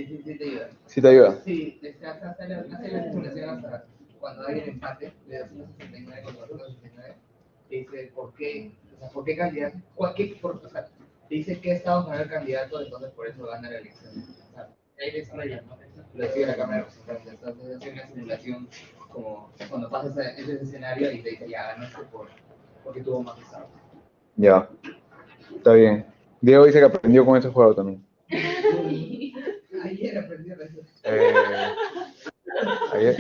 Sí te ayuda. Sí te ayuda. Sí, hace la simulación hasta cuando hay el empate de 269 contra 269. Te dice por qué, o sea, por qué candidato, o sea, te dice qué estado ganó el candidato, entonces por eso gana la elección. O sea, hay reglas, ¿no? Lo decide la Cámara de Representantes. Entonces hace una simulación como cuando pasas ese escenario y te dice ya ganaste porque tuvo más estados. Ya, está bien. Diego dice que aprendió con ese juego también. Ayer aprendí a eso. Ayer.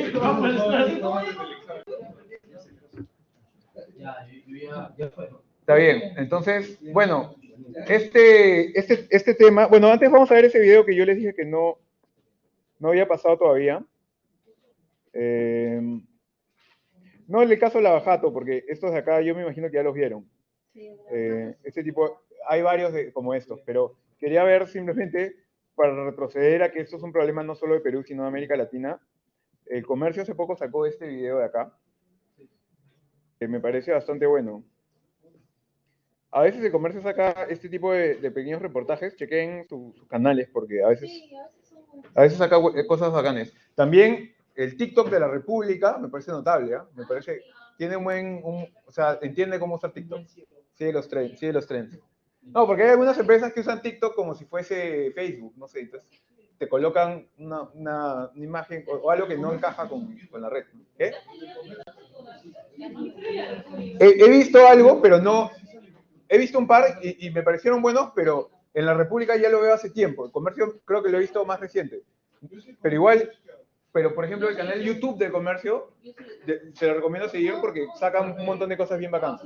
Está bien, entonces, bueno, este tema, bueno, antes vamos a ver ese video que yo les dije que no había pasado todavía. No le caso Lavajato, porque estos de acá yo me imagino que ya los vieron. Este tipo, hay varios como estos, pero quería ver simplemente, para retroceder a que esto es un problema no solo de Perú, sino de América Latina. El Comercio hace poco sacó este video de acá, que me parece bastante bueno. A veces el Comercio saca este tipo de pequeños reportajes, chequen sus canales, porque a veces saca cosas bacanes. También el TikTok de la República me parece notable, ¿eh? Me parece, tiene o sea, entiende cómo usar TikTok. Sigue los trends. No, porque hay algunas empresas que usan TikTok como si fuese Facebook, no sé, entonces te colocan una imagen o algo que no encaja con la red. ¿Qué? He visto algo, pero no... He visto un par y me parecieron buenos, pero en la República ya lo veo hace tiempo. El Comercio creo que lo he visto más reciente. Pero igual, por ejemplo, el canal YouTube del Comercio, se lo recomiendo seguir porque sacan un montón de cosas bien bacanas.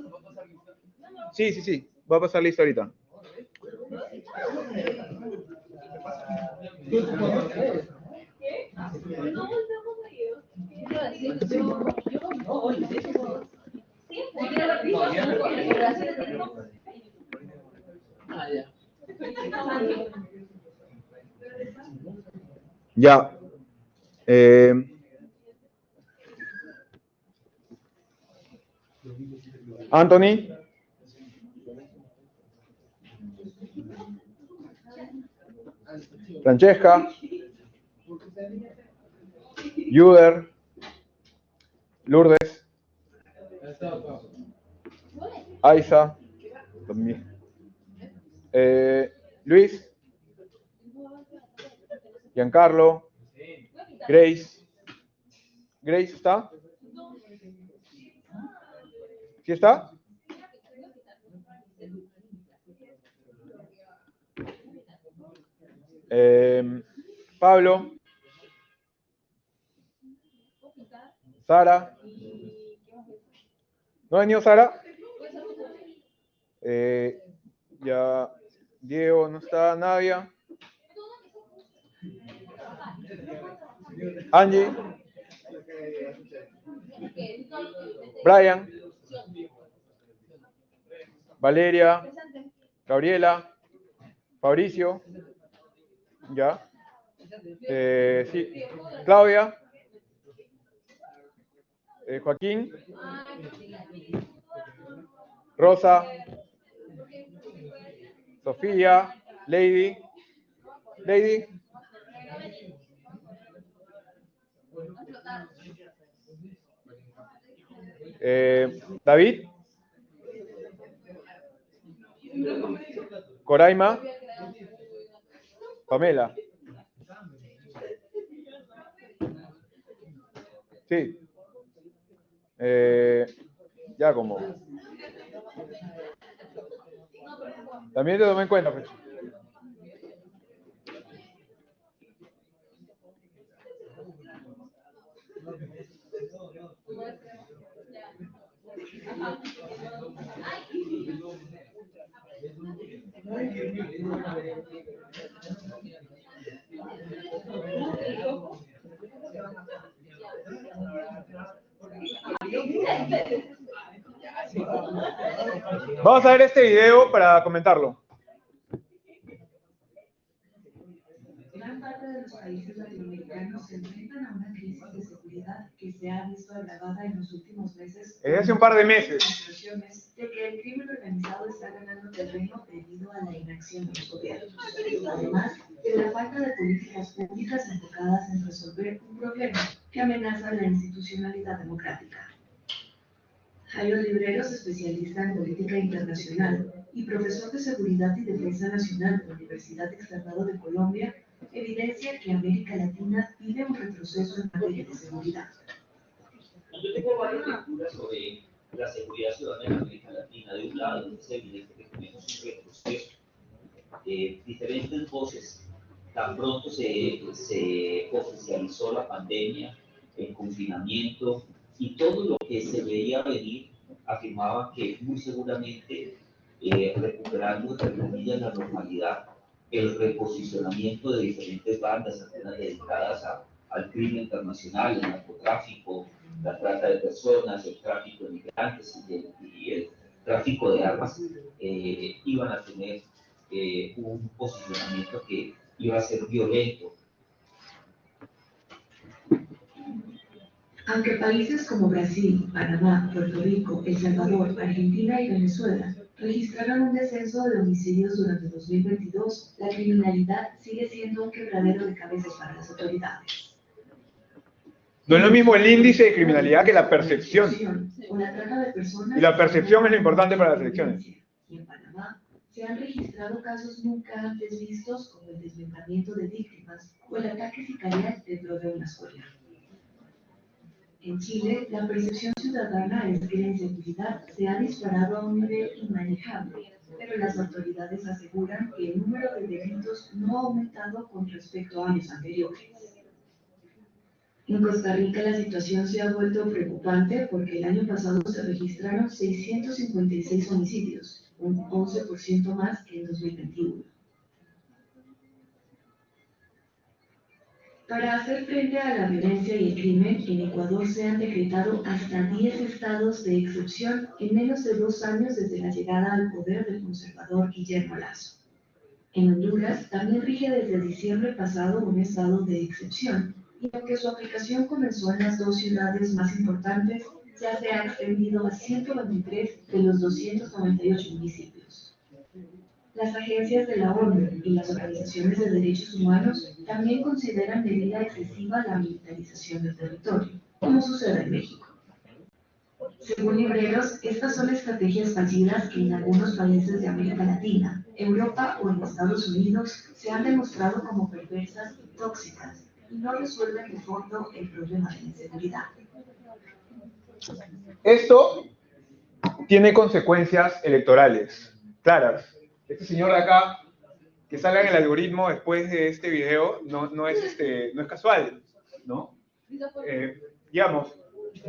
Sí. Va a pasar listo ahorita. Ya. Anthony. Francesca. Yuder. Lourdes. Aiza. Luis. Giancarlo. Grace. ¿Grace está? ¿Sí está? Pablo. Sara. ¿No ha venido Sara? Ya. Diego no está. Nadia. Angie. Brian. Valeria. Gabriela. Fabricio. Ya. Sí. Claudia. Joaquín. Rosa. Sofía. Lady. David. Coraima. Pamela. Sí. Ya como. También te tomé en cuenta, pues. Vamos a ver este video para comentarlo. Gran parte de los países latinoamericanos se enfrentan a una crisis de seguridad que se ha visto agravada en los últimos meses. Hace un par de meses. De que el crimen organizado está ganando terreno debido a la inacción de los gobiernos. Además, de la falta de políticas públicas enfocadas en resolver un problema que amenaza la institucionalidad democrática. Jairo Libreros, especialista en política internacional y profesor de Seguridad y Defensa Nacional de la Universidad Externado de Colombia, evidencia que América Latina vive un retroceso en materia de seguridad. Yo tengo varias lecturas sobre la seguridad ciudadana en América Latina. De un lado, es evidente que tenemos un retroceso. Diferentes voces. Tan pronto se oficializó la pandemia, el confinamiento y todo lo que se veía venir, afirmaban que muy seguramente recuperando, entre comillas, la normalidad, el reposicionamiento de diferentes bandas apenas dedicadas al crimen internacional, el narcotráfico, la trata de personas, el tráfico de migrantes y el tráfico de armas, iban a tener un posicionamiento que iba a ser violento. Aunque países como Brasil, Panamá, Puerto Rico, El Salvador, Argentina y Venezuela registraron un descenso de homicidios durante 2022, la criminalidad sigue siendo un quebradero de cabezas para las autoridades. No es lo mismo el índice de criminalidad que la percepción. Y la percepción es lo importante para las elecciones. Y en Panamá se han registrado casos nunca antes vistos como el desmembramiento de víctimas o el ataque sicarial dentro de una escuela. En Chile, la percepción ciudadana es que la inseguridad se ha disparado a un nivel inmanejable, pero las autoridades aseguran que el número de delitos no ha aumentado con respecto a años anteriores. En Costa Rica la situación se ha vuelto preocupante porque el año pasado se registraron 656 homicidios, un 11% más que en 2021. Para hacer frente a la violencia y el crimen, en Ecuador se han decretado hasta 10 estados de excepción en menos de 2 años desde la llegada al poder del conservador Guillermo Lasso. En Honduras también rige desde diciembre pasado un estado de excepción, y aunque su aplicación comenzó en las 2 ciudades más importantes, ya se ha extendido a 123 de los 298 municipios. Las agencias de la ONU y las organizaciones de derechos humanos también consideran medida excesiva la militarización del territorio, como sucede en México. Según Libreros, estas son estrategias fallidas que en algunos países de América Latina, Europa o en Estados Unidos se han demostrado como perversas y tóxicas y no resuelven de fondo el problema de la inseguridad. Esto tiene consecuencias electorales claras. Este señor de acá, que salga en el algoritmo después de este video, no es casual, ¿no? Digamos,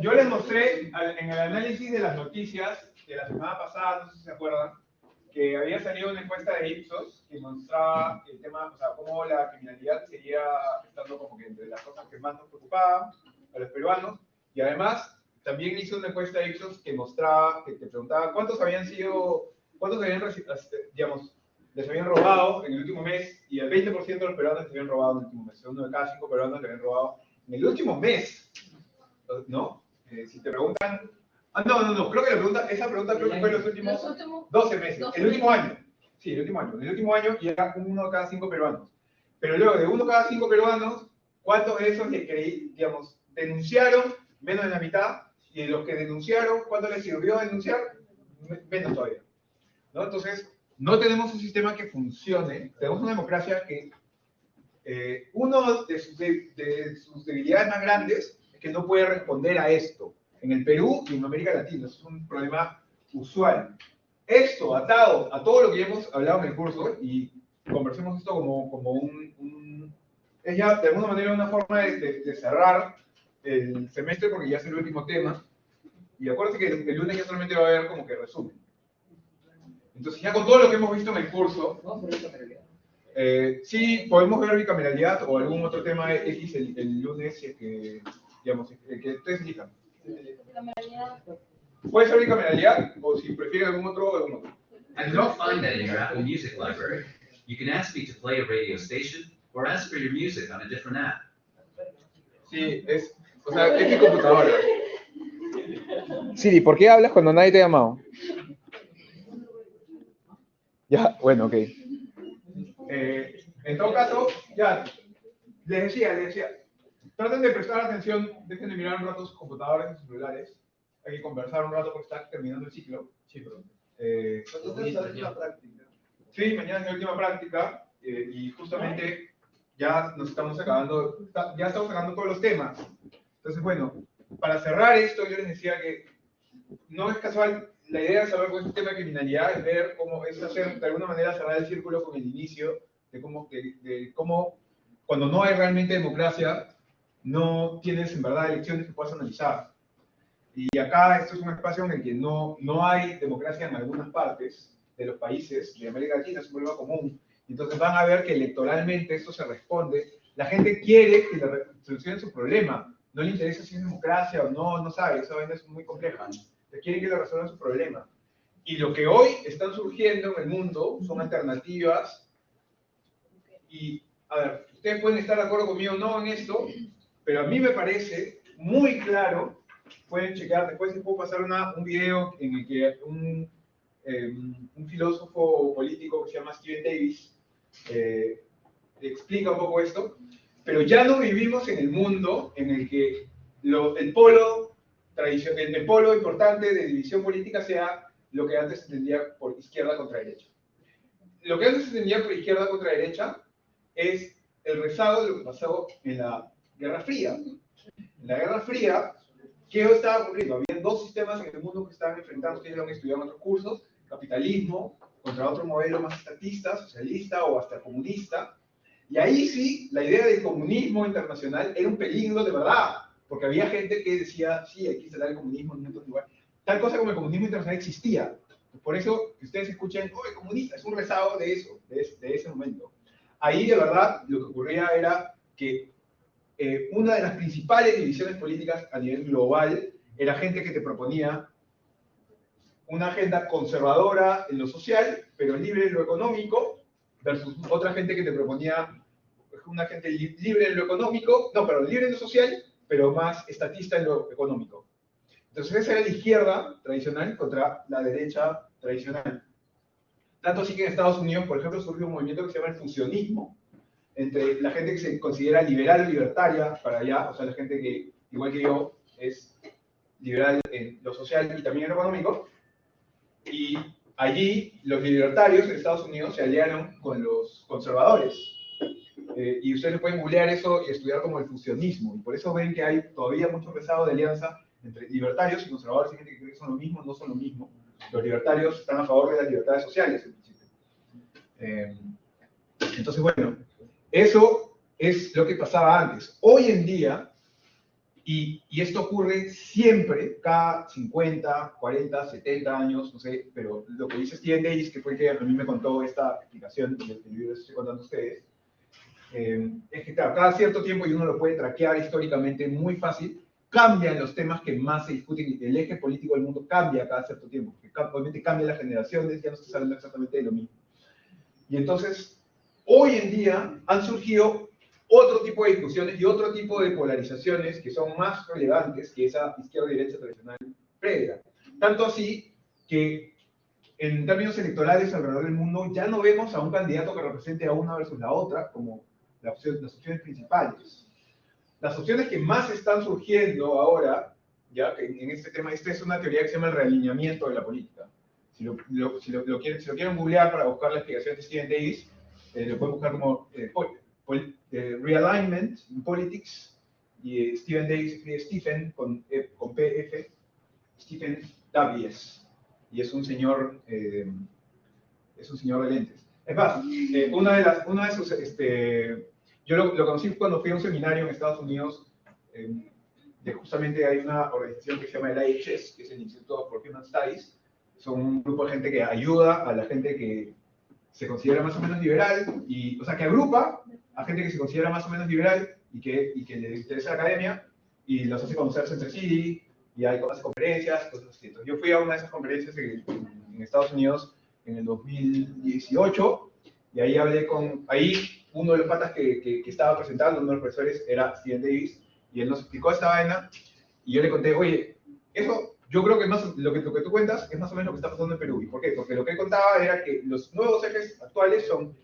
yo les mostré en el análisis de las noticias de la semana pasada, no sé si se acuerdan, que había salido una encuesta de Ipsos que mostraba el tema, o sea, cómo la criminalidad seguía estando como que entre las cosas que más nos preocupaban a los peruanos, y además también hizo una encuesta de Ipsos que mostraba, que preguntaba cuántos digamos, les habían robado en el último mes, y el 20% de los peruanos les habían robado en el último mes. Uno de cada 5 peruanos les habían robado en el último mes, ¿no? Si te preguntan... no, creo que esa pregunta creo que fue en los últimos 12 meses. El último año. Sí, el último año. En el último año y era 1 de cada 5 peruanos. Pero luego de 1 de cada 5 peruanos, ¿cuántos de esos denunciaron? Menos de la mitad. Y de los que denunciaron, ¿cuánto les sirvió denunciar? Menos todavía, ¿no? Entonces, no tenemos un sistema que funcione. Tenemos una democracia que uno de sus debilidades más grandes es que no puede responder a esto. En el Perú y en América Latina, eso es un problema usual. Esto atado a todo lo que ya hemos hablado en el curso, y conversemos esto como es ya de alguna manera una forma de cerrar el semestre, porque ya es el último tema, y acuérdense que el lunes ya solamente va a haber como que resumen. Entonces ya con todo lo que hemos visto en el curso, sí podemos ver bicameralidad o algún otro tema X el lunes, si es que, digamos, que ustedes elijan. Puede ser bicameralidad, o si prefieren algún otro. I could not find that in your Apple Music library. You can ask me to play a radio station, or ask for your music on a different app. Sí, es mi computadora. Siri, ¿por qué hablas cuando nadie te ha llamado? Ya, bueno, ok. En todo caso, ya, les decía, traten de prestar atención, dejen de mirar un rato sus computadores y sus celulares. Hay que conversar un rato porque está terminando el ciclo. Sí, perdón. Entonces, ¿sabes la práctica? Sí, mañana es mi última práctica y justamente ya nos estamos acabando, ya estamos sacando todos los temas. Entonces, bueno, para cerrar esto, yo les decía que no es casual, la idea de saber con este tema de criminalidad es ver cómo es hacer, de alguna manera, cerrar el círculo con el inicio de cómo cuando no hay realmente democracia, no tienes en verdad elecciones que puedas analizar. Y acá esto es un espacio en el que no hay democracia en algunas partes de los países de América Latina, es un problema común. Entonces van a ver que electoralmente esto se responde. La gente quiere que le solucionen su problema. No le interesa si es democracia o no, no sabe, esa vaina es muy compleja. Le quieren que le resuelvan su problema. Y lo que hoy están surgiendo en el mundo son alternativas. Y, a ver, ustedes pueden estar de acuerdo conmigo o no en esto, pero a mí me parece muy claro, pueden chequear, después les puedo pasar un video en el que un filósofo político que se llama Steven Davis explica un poco esto, pero ya no vivimos en el mundo en el que el polo importante de división política sea lo que antes se entendía por izquierda contra derecha. Lo que antes se entendía por izquierda contra derecha es el rezago de lo que pasó en la Guerra Fría. En la Guerra Fría, ¿qué estaba ocurriendo? Había dos sistemas en el mundo que estaban enfrentando, ustedes lo han estudiado en otros cursos, capitalismo contra otro modelo más estatista, socialista o hasta comunista. Y ahí sí, la idea del comunismo internacional era un peligro de verdad, porque había gente que decía, sí, hay que instalar el comunismo en otro lugar. Tal cosa como el comunismo internacional existía. Por eso que ustedes escuchen, oh, el comunista, es un rezago de eso, de ese momento. Ahí de verdad lo que ocurría era que una de las principales divisiones políticas a nivel global era gente que te proponía una agenda conservadora en lo social, pero libre en lo económico, versus otra gente que te proponía una gente libre en lo económico, no, perdón, libre en lo social, pero más estatista en lo económico. Entonces esa era la izquierda tradicional contra la derecha tradicional. Tanto así que en Estados Unidos, por ejemplo, surgió un movimiento que se llama el fusionismo, entre la gente que se considera liberal o libertaria para allá, o sea, la gente que, igual que yo, es liberal en lo social y también en lo económico, y allí los libertarios en Estados Unidos se aliaron con los conservadores. Y ustedes pueden googlear eso y estudiar como el fusionismo, y por eso ven que hay todavía mucho rezago de alianza entre libertarios y conservadores, y gente que cree que son lo mismo, no son lo mismo. Los libertarios están a favor de las libertades sociales, en principio. Entonces, bueno, eso es lo que pasaba antes. Hoy en día, y esto ocurre siempre, cada 50, 40, 70 años, no sé, pero lo que dice Steven Davis, que fue el que a mí me contó esta explicación del libro que estoy contando a ustedes, es que claro, cada cierto tiempo, y uno lo puede traquear históricamente muy fácil, cambian los temas que más se discuten, y el eje político del mundo cambia cada cierto tiempo, porque obviamente cambian las generaciones, ya no se está hablando exactamente de lo mismo. Y entonces, hoy en día han surgido otro tipo de discusiones y otro tipo de polarizaciones que son más relevantes que esa izquierda y derecha tradicional previa. Tanto así que en términos electorales alrededor del mundo ya no vemos a un candidato que represente a una versus la otra como las opciones principales. Las opciones que más están surgiendo ahora, ya en este tema, esta es una teoría que se llama el realineamiento de la política. Si lo quieren googlear para buscar la explicación de Steven Davis, lo pueden buscar como Realignment in Politics, y Steven Davis escribe Stephen con PF, Stephen Davies, y es un señor de lentes. Es más, una de sus, yo lo conocí cuando fui a un seminario en Estados Unidos, justamente hay una organización que se llama el IHS, que es el Institute for Human Studies. Son un grupo de gente que ayuda a la gente que se considera más o menos liberal, o sea, que agrupa a gente que se considera más o menos liberal y que le interesa la academia, y los hace conocerse entre sí, y hace conferencias, cosas así. Entonces, yo fui a una de esas conferencias en Estados Unidos en el 2018, y ahí ahí uno de los patas que estaba presentando, uno de los profesores, era Steven Davis, y él nos explicó esta vaina, y yo le conté, oye, eso, yo creo que lo que tú cuentas es más o menos lo que está pasando en Perú. ¿Y por qué? Porque lo que él contaba era que los nuevos ejes actuales son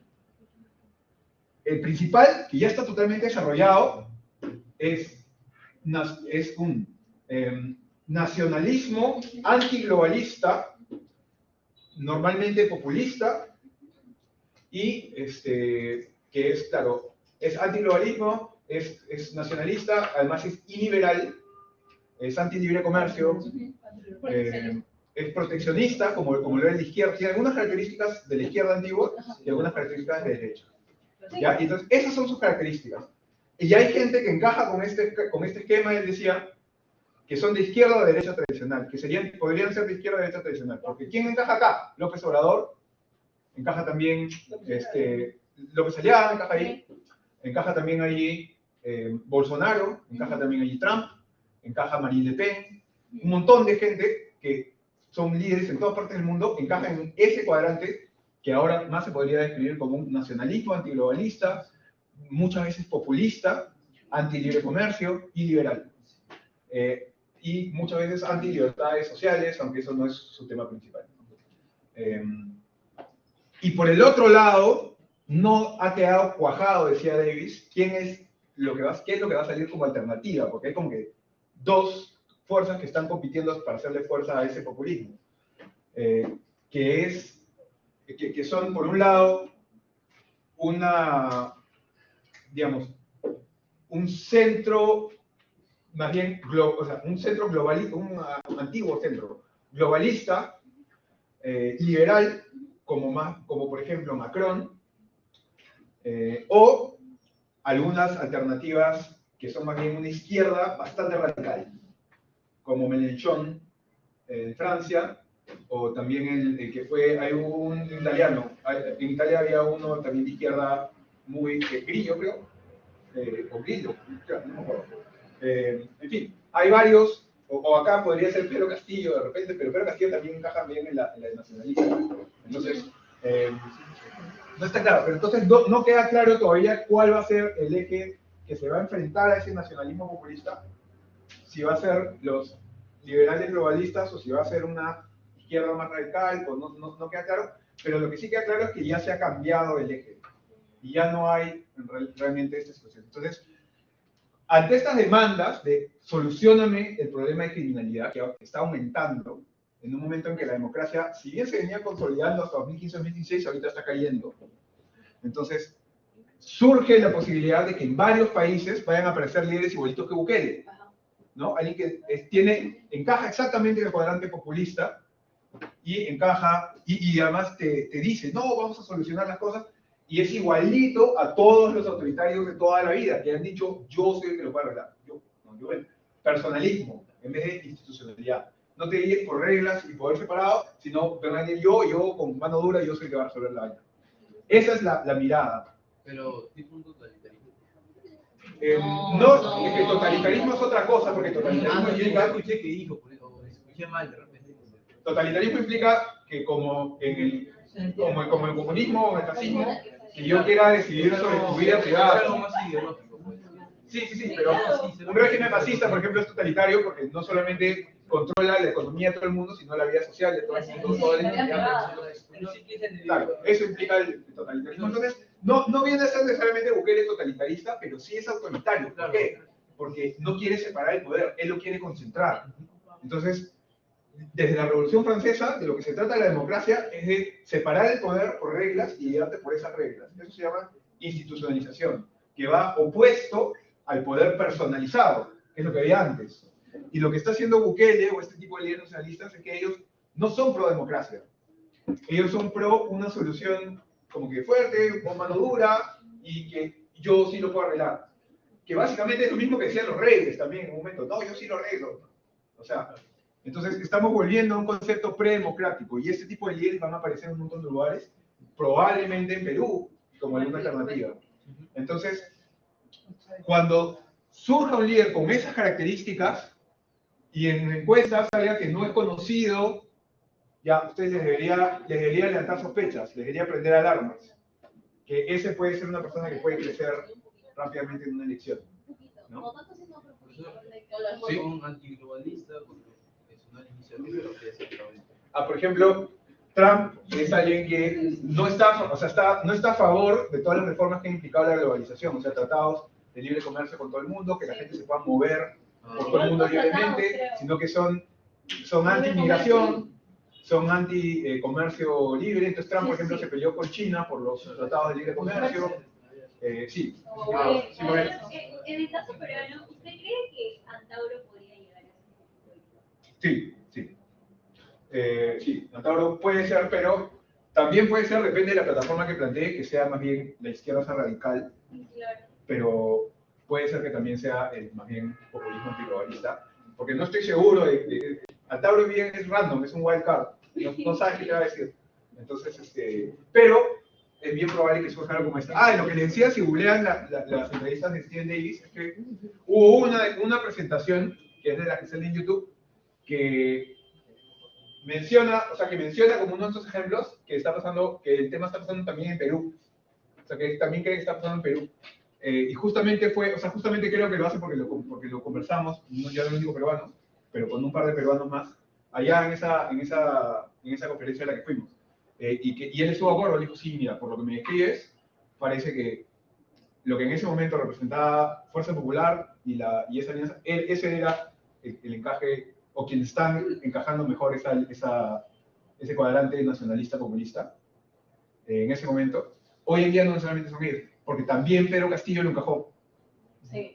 el principal, que ya está totalmente desarrollado, es un nacionalismo antiglobalista, normalmente populista, y que es, claro, es antiglobalismo, es nacionalista, además es iliberal, es anti-libre comercio, es proteccionista, como lo es la izquierda, tiene algunas características de la izquierda antigua y algunas características de la derecha. ¿Ya? Y entonces, esas son sus características. Y hay gente que encaja con este esquema, él decía, que son de izquierda o de derecha tradicional, que podrían ser de izquierda o de derecha tradicional. Porque ¿quién encaja acá? López Obrador, encaja también López Aliaga, encaja ahí, encaja también allí Bolsonaro, encaja también allí Trump, encaja Marine Le Pen, un montón de gente que son líderes en todas partes del mundo, encajan en ese cuadrante que ahora más se podría describir como un nacionalismo antiglobalista, muchas veces populista, anti-libre comercio y liberal. Y muchas veces anti-libertades sociales, aunque eso no es su tema principal. Y por el otro lado, no ha quedado cuajado, decía Davis, qué es lo que va a salir como alternativa, porque hay como que dos fuerzas que están compitiendo para hacerle fuerza a ese populismo, que son, por un lado, un centro, más bien, un centro globalista, un antiguo centro globalista, liberal, como por ejemplo Macron, o algunas alternativas que son más bien una izquierda bastante radical, como Mélenchon en Francia, o también el que hay un italiano, en Italia había uno también de izquierda muy Grillo, creo, o Grillo, no me acuerdo. En fin, hay varios, o acá podría ser Pedro Castillo de repente, pero Pedro Castillo también encaja bien en la nacionalista. Entonces, no está claro, pero entonces no queda claro todavía cuál va a ser el eje que se va a enfrentar a ese nacionalismo populista, si va a ser los liberales globalistas o si va a ser una izquierda más radical, o no queda claro, pero lo que sí queda claro es que ya se ha cambiado el eje y ya no hay realmente esta situación. Entonces, ante estas demandas de solucióname el problema de criminalidad que está aumentando, en un momento en que la democracia, si bien se venía consolidando hasta 2015-2016, ahorita está cayendo. Entonces, surge la posibilidad de que en varios países vayan a aparecer líderes igualitos que Bukele, ¿no? Alguien que encaja exactamente en el cuadrante populista y encaja, y además te dice, no, vamos a solucionar las cosas, y es igualito a todos los autoritarios de toda la vida, que han dicho, yo soy el que lo puede arreglar. Yo personalismo, en vez de institucionalidad. No te guíes por reglas y poder separado, sino yo con mano dura, yo soy el que va a resolver la vaina. Esa es la mirada. Pero, tipo un totalitarismo. No, es que totalitarismo es otra cosa, porque totalitarismo implica... escuché que dijo, escuché mal de repente. Totalitarismo implica que como el comunismo o el fascismo, que yo quiera decidir sobre tu vida privada. Es algo más ideológico, pues. Sí, pero un régimen fascista, por ejemplo, es totalitario porque no solamente controla la economía de todo el mundo, sino la vida social de todo el mundo, toda la identidad. Claro, eso implica el totalitarismo. Entonces, no viene a ser necesariamente Bukele totalitarista, pero sí es autoritario. ¿Por qué? Porque no quiere separar el poder, él lo quiere concentrar. Entonces, desde la Revolución Francesa, de lo que se trata de la democracia es de separar el poder por reglas y guiarte por esas reglas. Eso se llama institucionalización, que va opuesto al poder personalizado, que es lo que había antes. Y lo que está haciendo Bukele o este tipo de líderes nacionalistas es que ellos no son pro democracia. Ellos son pro una solución como que fuerte, con mano dura, y que yo sí lo puedo arreglar. Que básicamente es lo mismo que decían los reyes también en un momento. No, yo sí lo arreglo. O sea, entonces estamos volviendo a un concepto predemocrático, y este tipo de líderes van a aparecer en un montón de lugares, probablemente en Perú, como alguna alternativa. Entonces, cuando surja un líder con esas características y en encuestas salga que no es conocido, ya ustedes les debería levantar sospechas, les debería prender alarmas, que ese puede ser una persona que puede crecer rápidamente en una elección, ¿no? Son antiglobalista, es una iniciativa, pero que es exactamente. Por ejemplo, Trump es alguien que no está, o sea, no está a favor de todas las reformas que han implicado la globalización, o sea, tratados de libre comercio con todo el mundo, que la gente se pueda mover por todo el mundo libremente, sino que son anti-migración, son anti-comercio libre. Entonces Trump, por ejemplo, se peleó con China por los tratados de libre comercio. Sí. En el caso peruano, ¿usted cree que Antauro podría llegar a ser? Sí, sí. Sí, Antauro puede ser, pero también puede ser, depende de la plataforma que plantee, que sea más bien la izquierda radical, Claro. pero puede ser que también sea más bien populismo antiglobalista, porque no estoy seguro Antauro bien es random, es un wild card, no sabes qué te va a decir. Entonces, pero es bien probable que surja algo como esta. Lo que le decía, si googlean las entrevistas de Steven Davis, es que hubo una presentación, que es de la que sale en YouTube, que menciona como uno de estos ejemplos que está pasando, que el tema está pasando también en Perú. O sea, que también cree que está pasando en Perú. Y justamente creo que lo hace porque lo conversamos, no ya no único peruano, pero con un par de peruanos más, allá en esa conferencia a la que fuimos. Y él estuvo de acuerdo, dijo, sí, mira, por lo que me describes, parece que lo que en ese momento representaba Fuerza Popular y esa alianza, ese era el encaje, o quienes están encajando mejor ese cuadrante nacionalista populista en ese momento. Hoy en día no necesariamente son ellos, porque también Pedro Castillo lo encajó. Sí.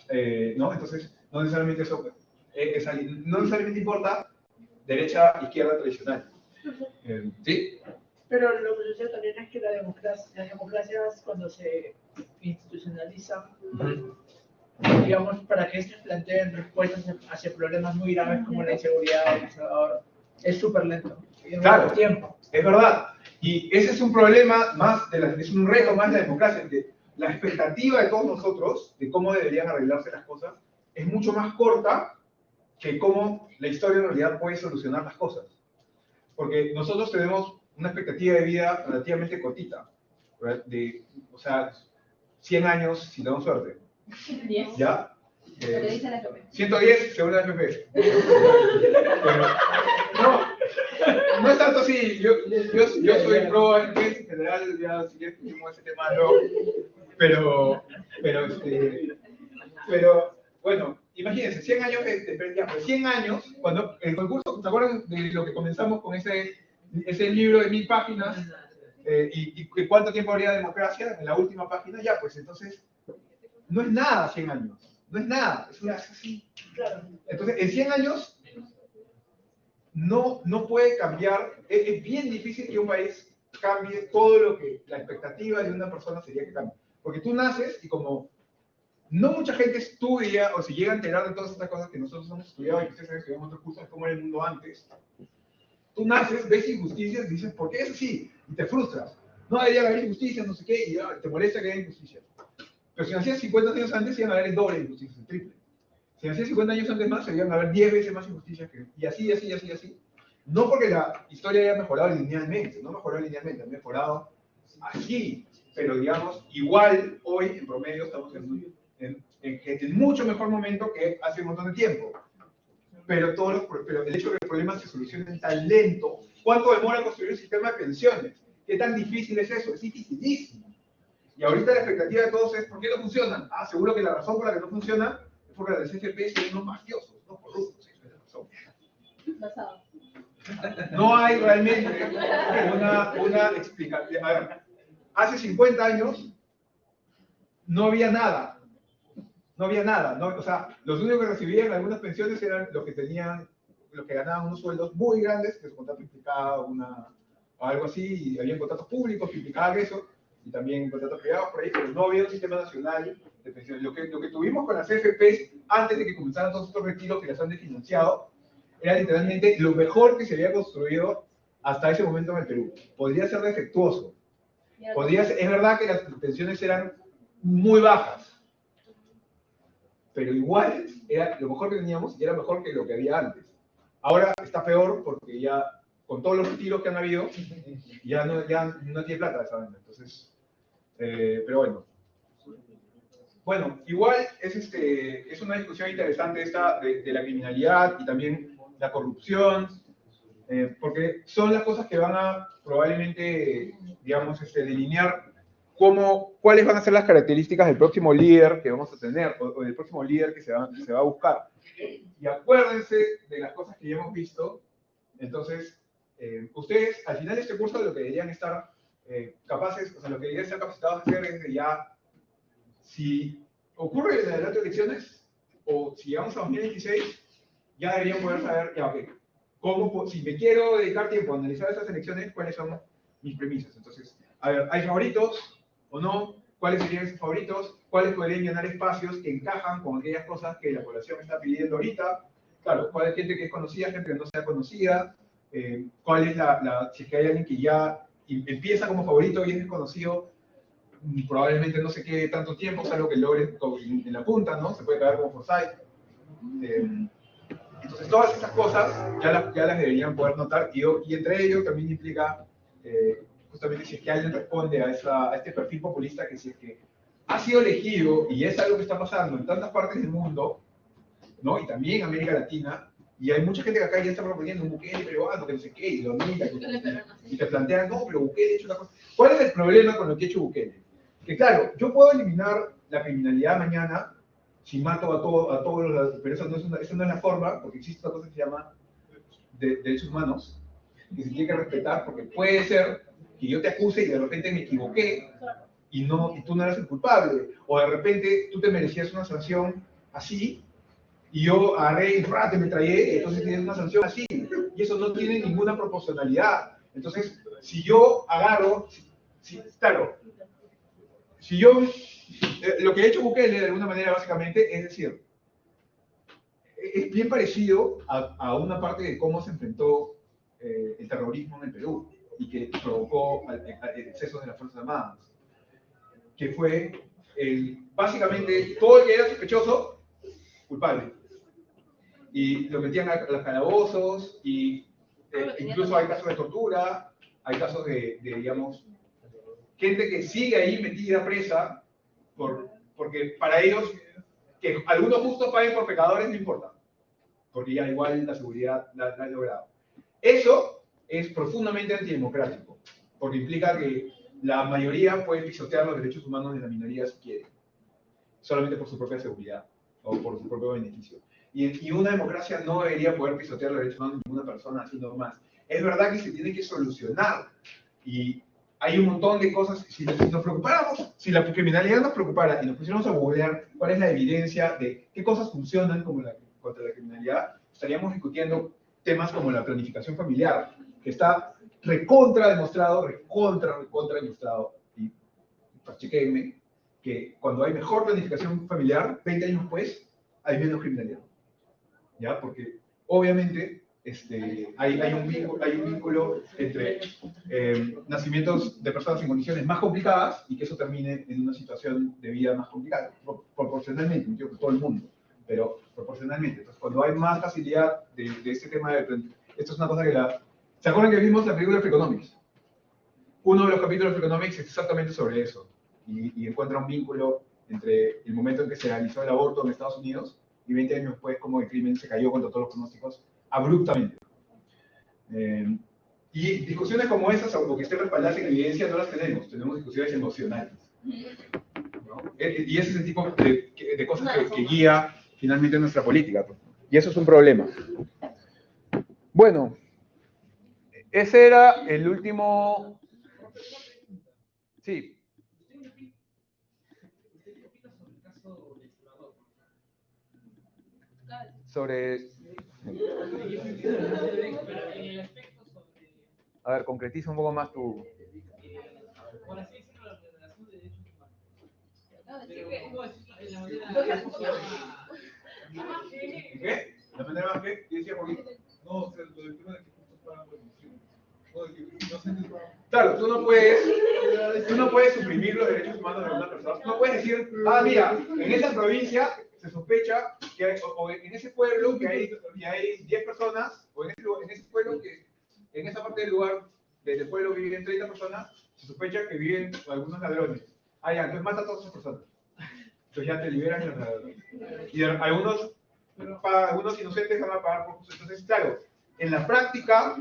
¿No? Entonces, no necesariamente no necesariamente importa derecha, izquierda tradicional. ¿Sí? Pero lo que sucede también es que las democracias cuando se institucionalizan, digamos, para que éstas planteen respuestas hacia problemas muy graves como la inseguridad en El Salvador, es súper lento. Claro, tiempo. Es verdad. Y ese es un problema más, es un reto más de la democracia. La expectativa de todos nosotros de cómo deberían arreglarse las cosas es mucho más corta que cómo la historia en realidad puede solucionar las cosas. Porque nosotros tenemos una expectativa de vida relativamente cortita, ¿verdad? O sea, 100 años si tenemos suerte. 10. ¿Ya? Lo que dice la FP. 110 según la FP. Pero, no es tanto así. Yo soy pro AFP en general, ya si quieres discutimos ese tema, no. Pero bueno, imagínense, 100 años de 100 años, cuando el concurso, ¿se acuerdan de lo que comenzamos con ese libro de 1000 páginas? Y cuánto tiempo habría de democracia en la última página, ya, pues entonces, no es nada 100 años, no es nada, es así. Entonces, en 100 años, no puede cambiar, es bien difícil que un país cambie todo lo que la expectativa de una persona sería que cambie. Porque tú naces y como no mucha gente estudia o se llega a enterar de todas estas cosas que nosotros hemos estudiado y que ustedes han estudiado en otros cursos de cómo era el mundo antes, tú naces, ves injusticias y dices, ¿por qué es así? Y te frustras. No debería haber injusticias, no sé qué, y te molesta que haya injusticias. Pero si nacías 50 años antes, iban a haber el doble de injusticias, el triple. Si nacías 50 años antes más, iban a haber 10 veces más injusticias y así. No porque la historia haya mejorado linealmente, no mejoró linealmente, ha mejorado así. Pero digamos, igual hoy en promedio estamos en mucho mejor momento que hace un montón de tiempo. Pero el hecho de que los problemas se solucionen tan lento, ¿cuánto demora construir un sistema de pensiones? ¿Qué tan difícil es eso? Es dificilísimo. Y ahorita la expectativa de todos es, ¿por qué no funcionan? Seguro que la razón por la que no funciona es porque las CFP son unos mafiosos, unos corruptos. Esa es la razón. Basado. No hay realmente una explicación. A ver, hace 50 años no había nada. O sea, los únicos que recibían algunas pensiones eran los que ganaban unos sueldos muy grandes, que su contrato implicaba o algo así, y había contratos públicos que implicaban eso, y también contratos privados por ahí, pero no había un sistema nacional de pensiones. Lo que tuvimos con las CFPs, antes de que comenzaran todos estos retiros que las han desfinanciado, era literalmente lo mejor que se había construido hasta ese momento en el Perú. Podría ser defectuoso. Es verdad que las pensiones eran muy bajas, pero igual era lo mejor que teníamos y era mejor que lo que había antes. Ahora está peor porque ya, con todos los retiros que han habido, ya no tiene plata esa banda. Entonces, pero bueno. Bueno, igual es una discusión interesante esta de la criminalidad y también la corrupción. Porque son las cosas que van a probablemente, digamos, delinear cuáles van a ser las características del próximo líder que vamos a tener, o del próximo líder que se va a buscar. Y acuérdense de las cosas que ya hemos visto. Entonces, ustedes, al final de este curso, lo que deberían estar capaces, o sea, lo que deberían estar capacitados a hacer es de ya, si ocurre en adelante elecciones, o si llegamos a 2026, ya deberían poder saber, ya, ok, si me quiero dedicar tiempo a analizar esas elecciones, ¿cuáles son mis premisas? Entonces, a ver, ¿hay favoritos o no? ¿Cuáles serían esos favoritos? ¿Cuáles podrían llenar espacios que encajan con aquellas cosas que la población está pidiendo ahorita? Claro, ¿cuál es gente que es conocida, gente que no sea conocida? ¿Cuál es si es que hay alguien que ya empieza como favorito y es desconocido? Probablemente no se quede tanto tiempo, salvo que logre en la punta, ¿no? Se puede quedar como Forsyth. Entonces, todas esas cosas ya las deberían poder notar, y entre ellos también implica, justamente, si es que alguien responde a este perfil populista, que si es que ha sido elegido, y es algo que está pasando en tantas partes del mundo, ¿no? Y también en América Latina, y hay mucha gente que acá ya está proponiendo un Bukele peruano, que no sé qué, y lo mira, y te plantean, no, pero Bukele ha hecho una cosa. ¿Cuál es el problema con lo que ha hecho Bukele? Que claro, yo puedo eliminar la criminalidad mañana, si mato a todos los... Pero eso no es la forma, porque existe una cosa que se llama derechos humanos, que se tiene que respetar, porque puede ser que yo te acuse y de repente me equivoqué, y tú no eras el culpable, o de repente tú te merecías una sanción así, y yo agarré y te me tragué, y entonces tienes una sanción así, y eso no tiene ninguna proporcionalidad. Entonces, si yo agarro, claro, si yo, lo que ha hecho Bukele de alguna manera básicamente es decir, es bien parecido a una parte de cómo se enfrentó el terrorismo en el Perú y que provocó excesos de las Fuerzas Armadas, que fue básicamente todo el que era sospechoso, culpable. Y lo metían a los calabozos, y incluso hay casos de tortura, hay casos de digamos, gente que sigue ahí metida presa, porque para ellos, que algunos justos paguen por pecadores no importa, porque ya igual la seguridad la han logrado. Eso es profundamente antidemocrático, porque implica que la mayoría puede pisotear los derechos humanos de la minoría si quiere, solamente por su propia seguridad o por su propio beneficio. Y una democracia no debería poder pisotear los derechos humanos de ninguna persona así nomás. Es verdad que se tiene que solucionar, y hay un montón de cosas. Si nos preocupáramos, si la criminalidad nos preocupara y nos pusiéramos a googlear cuál es la evidencia de qué cosas funcionan contra la criminalidad, estaríamos discutiendo temas como la planificación familiar, que está recontra demostrado, y chequenme, que cuando hay mejor planificación familiar, 20 años después, hay menos criminalidad. ¿Ya? Porque obviamente hay un vínculo entre nacimientos de personas en condiciones más complicadas y que eso termine en una situación de vida más complicada, proporcionalmente, no digo que todo el mundo, pero proporcionalmente. Entonces, cuando hay más facilidad de este tema esto es una cosa que ¿se acuerdan que vimos la película Freakonomics? Uno de los capítulos de Freakonomics es exactamente sobre eso, y encuentra un vínculo entre el momento en que se realizó el aborto en Estados Unidos y 20 años después, como el crimen se cayó contra todos los pronósticos abruptamente. Y discusiones como esas, aunque que estén respaldadas en evidencia, no las tenemos discusiones emocionales, ¿no? Y ese es el tipo de cosas que guía finalmente nuestra política. Y eso es un problema. Bueno, ese era el último... Sí. Sobre... A ver, concretiza un poco más tu... ¿Qué? ¿La manera más qué? ¿Qué decía Joaquín? No, o sea, lo del tema de que justos pagan por emisión. Claro, tú no puedes suprimir los derechos humanos de una persona. Tú no puedes decir, mira, en esa provincia se sospecha que o en ese pueblo que hay 10 personas, o en ese pueblo que en esa parte del pueblo viven 30 personas, se sospecha que viven algunos ladrones. Ya, entonces mata a todas esas personas. Entonces ya te liberan de los ladrones. Y algunos inocentes van a pagar por justo. Entonces, claro, en la práctica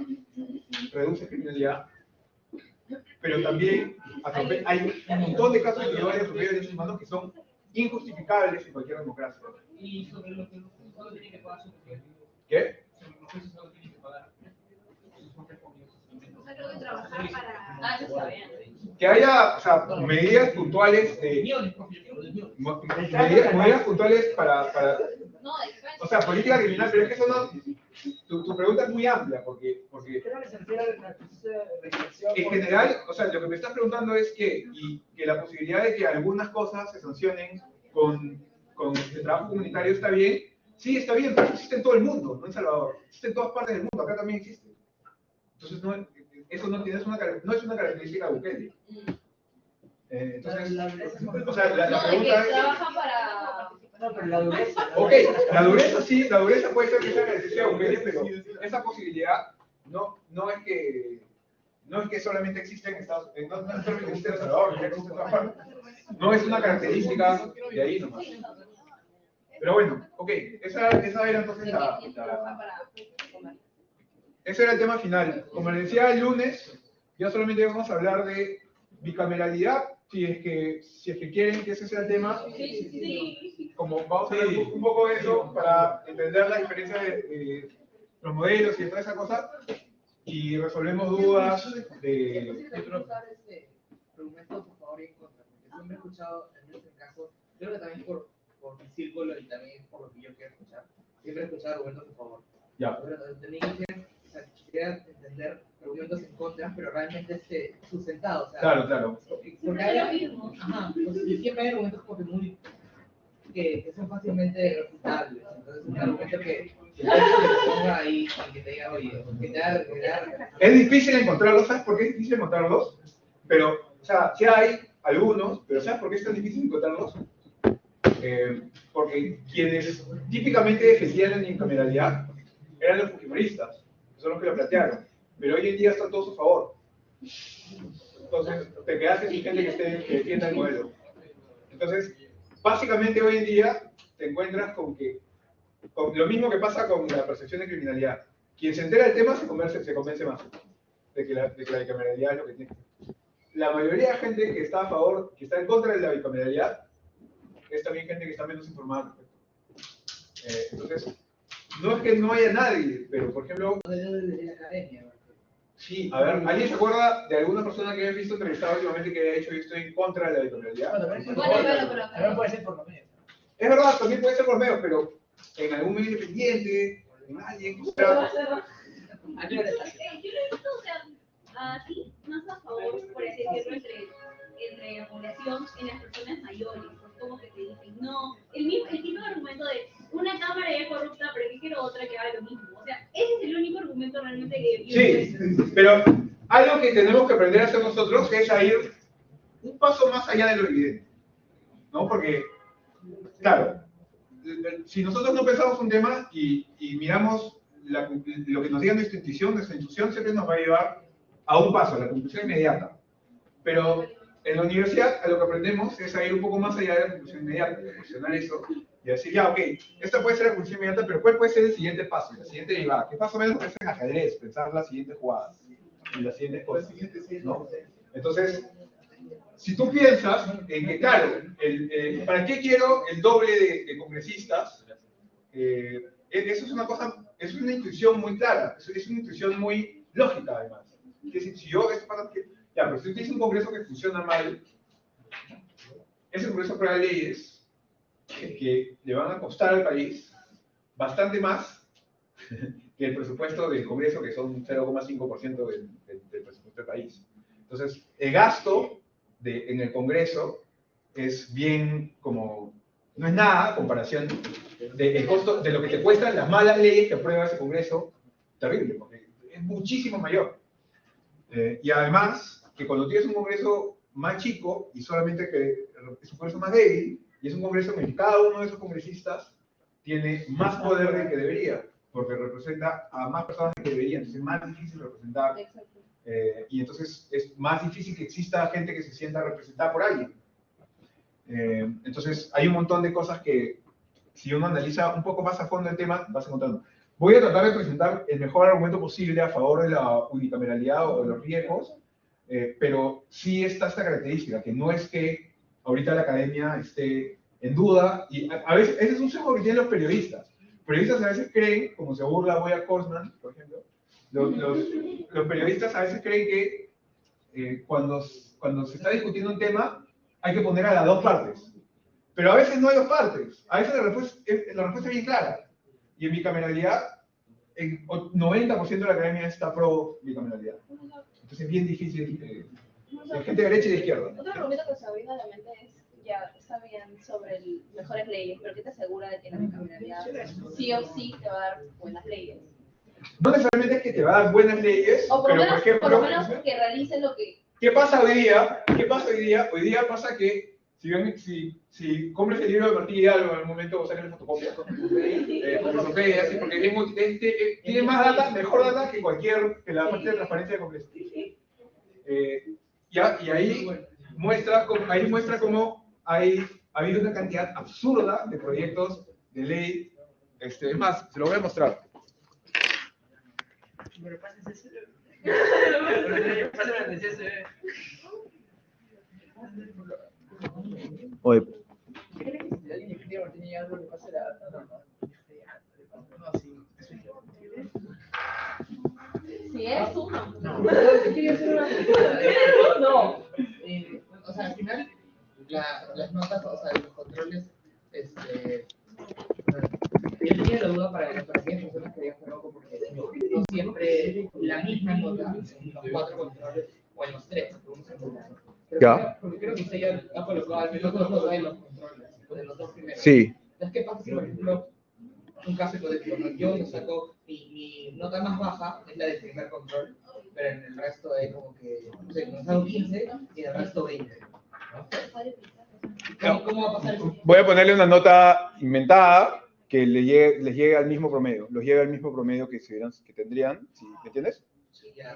reduce criminalidad, pero también hay un montón de casos individuales de derechos humanos que son injustificables en cualquier democracia. Y sobre lo que los jueces solo tienen que pagar su propio. ¿Qué? Sobre los jueces solo tienen que pagar sus propios comienzos. O sea, creo que trabajar para... Ah, eso está bien. Que haya, o sea, medidas puntuales de... Millones, profe, yo quiero de millones. Medidas puntuales para... No, de O sea, política criminal, pero es que eso no... Tu pregunta es muy amplia, porque Creo que se refiere a la restricción. en general, o sea, lo que me estás preguntando es que la posibilidad de que algunas cosas se sancionen con el trabajo comunitario está bien. Sí, está bien, pero existe en todo el mundo, no en Salvador. Existe en todas partes del mundo, acá también existe. Entonces, eso no es una característica de Bukele. Entonces, o sea, la pregunta es... trabaja para... No, pero la dureza. Ok, la dureza puede ser que sea característica de Bukele, pero esa posibilidad no es que solamente existe en Estados Unidos, no es solamente existe en El Salvador, ya existe en todas partes. No es una característica de ahí nomás. Pero bueno, ok, esa era entonces ese era el tema final. Como les decía el lunes, ya solamente vamos a hablar de bicameralidad, si es que quieren que ese sea el tema. Como vamos a hablar un poco de eso para entender la diferencia de los modelos y de toda esa cosa, y resolvemos dudas de... Argumentos a favor y en contra, porque siempre he escuchado, en este caso, creo que también por mi círculo y también por lo que yo quiero escuchar, siempre he escuchado argumentos a favor. Ya. Pero también quisiera entender argumentos en contra, pero realmente sustentados. O sea, Claro. Porque hay, porque siempre hay argumentos como que son fácilmente refutables. Entonces, un argumento que te ponga ahí y que te diga, oye, que te haga. Es difícil encontrarlos, ¿sabes por qué es difícil encontrarlos? Pero, o sea, sí hay algunos, pero ¿sabes por qué es tan difícil encontrarlos? Porque quienes típicamente defendían la unicameralidad eran los fujimoristas, que son los que lo plantearon, pero hoy en día están todos a favor. Entonces, te quedaste sin gente que defienda el modelo. Entonces, básicamente hoy en día te encuentras con lo mismo que pasa con la percepción de criminalidad. Quien se entera del tema se convence más de que la bicameralidad es lo que tiene. La mayoría de gente que está a favor, que está en contra de la bicameralidad, es también gente que está menos informada. Entonces, no es que no haya nadie, pero por ejemplo... De la academia. Sí, a ver, ¿alguien se acuerda de alguna persona que haya visto entrevistado últimamente que haya dicho yo estoy en contra de la bicameralidad? También puede ser por lo menos. Es verdad, también puede ser por medio, pero en algún medio independiente, en alguien... Yo lo he visto, o sea, sí, más a favor, por así decirlo, entre la población en las personas mayores, pues como que te dicen, no, el típico argumento de una cámara es corrupta, pero yo quiero otra que haga lo mismo. O sea, ese es el único argumento realmente que yo Sí, pero algo que tenemos que aprender a hacer nosotros es a ir un paso más allá de lo evidente, ¿no? Porque, claro, si nosotros no pensamos un tema y miramos lo que nos diga nuestra intuición siempre nos va a llevar a un paso, a la conclusión inmediata. Pero en la universidad a lo que aprendemos es a ir un poco más allá de la conclusión inmediata, de cuestionar eso y decir, ya, ok, esta puede ser la conclusión inmediata, pero ¿cuál puede ser el siguiente paso, la siguiente derivada? Que más o menos parece en ajedrez, pensar las siguientes jugadas y las siguientes cosas, ¿no? Entonces, si tú piensas en que, claro, ¿para qué quiero el doble de congresistas? Eso es una cosa, es una intuición muy clara, es una intuición muy lógica además. Que si yo, ya, pero si tú tienes un congreso que funciona mal, ese congreso aprueba leyes que le van a costar al país bastante más que el presupuesto del congreso, que son 0,5% del presupuesto del país. Entonces, el gasto en el congreso es bien como, no es nada a comparación del costo de lo que te cuestan las malas leyes que aprueba ese congreso, terrible, porque es muchísimo mayor. Y además, que cuando tienes un congreso más chico y solamente que es un congreso más débil, y es un congreso en el que cada uno de esos congresistas tiene más poder del que debería, porque representa a más personas que debería, entonces es más difícil representar, y entonces es más difícil que exista gente que se sienta representada por alguien. Entonces hay un montón de cosas que, si uno analiza un poco más a fondo el tema, vas encontrando. voy a tratar de presentar el mejor argumento posible a favor de la unicameralidad o de los riesgos, pero sí está esta característica, que no es que ahorita la academia esté en duda, y a veces, ese es un sesgo que tienen los periodistas. Periodistas a veces creen, como se burla Boya Korsman, por ejemplo, los periodistas a veces creen que cuando se está discutiendo un tema hay que poner a las dos partes. Pero a veces no hay dos partes. A veces la respuesta es bien clara. Y en bicameralidad, el 90% de la academia está pro bicameralidad. Entonces es bien difícil. Hay gente de derecha y de izquierda. Otro argumento que se me viene a la mente es, ya está bien sobre mejores leyes, pero ¿qué te asegura de que la bicameralidad sí o sí te va a dar buenas leyes? No necesariamente es que te va a dar buenas leyes, O por, pero menos, por ejemplo... por lo menos que realicen lo que... ¿Qué pasa hoy día? Hoy día pasa que si compras el libro de Martín Hidalgo en algún momento, o sacas la fotocopia, porque tiene más data, mejor data que la parte de transparencia de Congreso. Y ahí muestra cómo ha habido una cantidad absurda de proyectos de ley. Es más, se lo voy a mostrar. Oye. Si eres uno. No, quería hacer una no. O sea, al final, las notas, o sea, los controles, yo tenía la duda para aquellas personas que habían jugado, porque no siempre la misma nota en los 4 controles o en los 3. Ya. Porque creo que usted ya ha colocado al menos los dos de los controles, de los 2 primeros. Sí. Entonces, ¿qué pasa si, por ejemplo, un caso hipotético, ¿no? Yo me saco, mi nota más baja es la del primer control, pero en el resto es como que, no sé, me saco 15 y en el resto 20. ¿no? ¿Cómo va a pasar eso? Voy a ponerle una nota inventada que les llegue al mismo promedio, los lleve al mismo promedio que tendrían, ¿sí? ¿Me entiendes?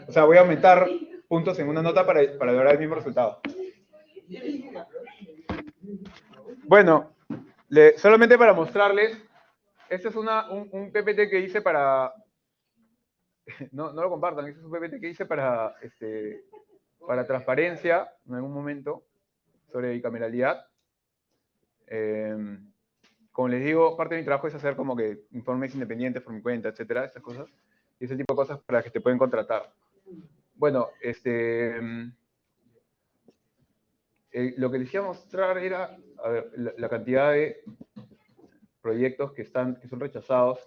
O sea, voy a aumentar puntos en una nota para lograr el mismo resultado. Bueno, solamente para mostrarles, este es un PPT que hice para... No lo compartan, este es un PPT que hice para transparencia en algún momento sobre bicameralidad. Como les digo, parte de mi trabajo es hacer como que informes independientes por mi cuenta, etcétera, estas cosas. Y ese tipo de cosas para que te pueden contratar. Bueno, lo que les iba a mostrar era, a ver, la cantidad de proyectos que son rechazados.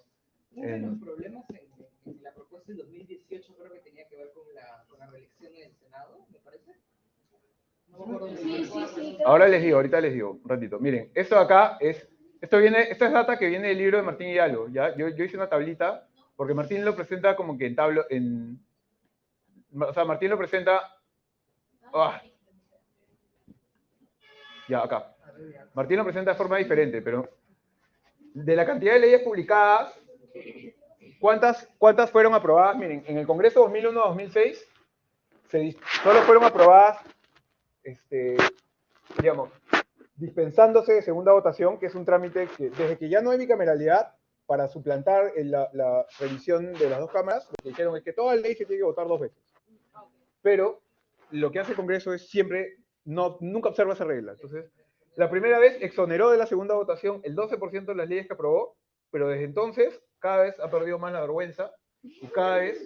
Uno de los problemas en la propuesta del 2018 creo que tenía que ver con la reelección en el Senado, me parece. No me acuerdo Sí. Ahorita les digo, un ratito. Miren, esto de acá esta es data que viene del libro de Martín Hidalgo, ¿ya? Yo hice una tablita, porque Martín lo presenta como que o sea, Martín lo presenta... Ya, acá. Martín lo presenta de forma diferente, pero de la cantidad de leyes publicadas, ¿cuántas fueron aprobadas? Miren, en el Congreso 2001-2006, solo fueron aprobadas, digamos, dispensándose de segunda votación, que es un trámite que, desde que ya no hay bicameralidad, para suplantar la revisión de las dos cámaras, lo que dijeron es que toda ley se tiene que votar 2 veces. Pero lo que hace el Congreso es siempre, nunca observa esa regla. Entonces, la primera vez exoneró de la segunda votación el 12% de las leyes que aprobó, pero desde entonces cada vez ha perdido más la vergüenza y cada vez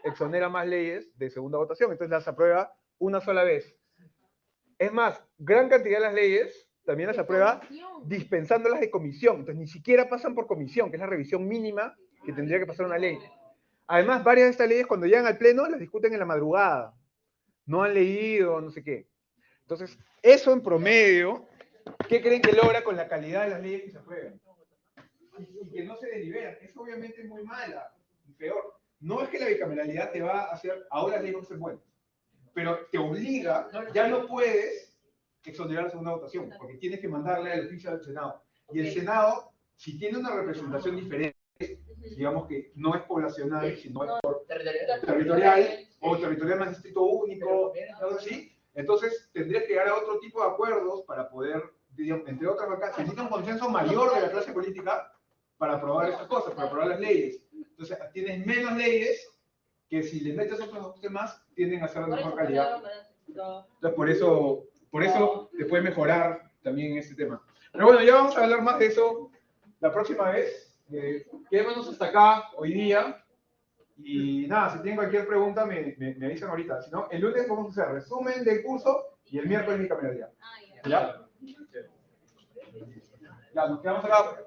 exonera más leyes de segunda votación. Entonces las aprueba una sola vez. Es más, gran cantidad de las leyes también las aprueba dispensándolas de comisión. Entonces ni siquiera pasan por comisión, que es la revisión mínima que tendría que pasar una ley. Además, varias de estas leyes cuando llegan al pleno las discuten en la madrugada. No han leído, no sé qué. Entonces, eso en promedio, ¿qué creen que logra con la calidad de las leyes que se aprueban? Y que no se deliberan. Es obviamente muy mala y peor. No es que la bicameralidad te va a hacer, ahora las leyes van a ser buenas, pero te obliga, ya no puedes exonerar la segunda votación, porque tienes que mandarle al oficio del Senado. Y el Senado, si tiene una representación diferente, digamos que no es poblacional, sino es por territorial, o territorial más distrito único, algo así, entonces tendrías que llegar a otro tipo de acuerdos para poder, digamos, entre otras cosas, se necesita un consenso mayor de la clase política para aprobar estas cosas, para aprobar las leyes. Entonces tienes menos leyes que si le metes otros ajustes más, tienden a ser de mejor calidad. Entonces por eso te puede mejorar también este tema. Pero bueno, ya vamos a hablar más de eso la próxima vez. Quedémonos hasta acá hoy día. Y nada, si tienen cualquier pregunta me avisan ahorita. Si no, el lunes vamos a hacer resumen del curso y el miércoles mi caminaría. ¿Ya? Ya, nos quedamos acá.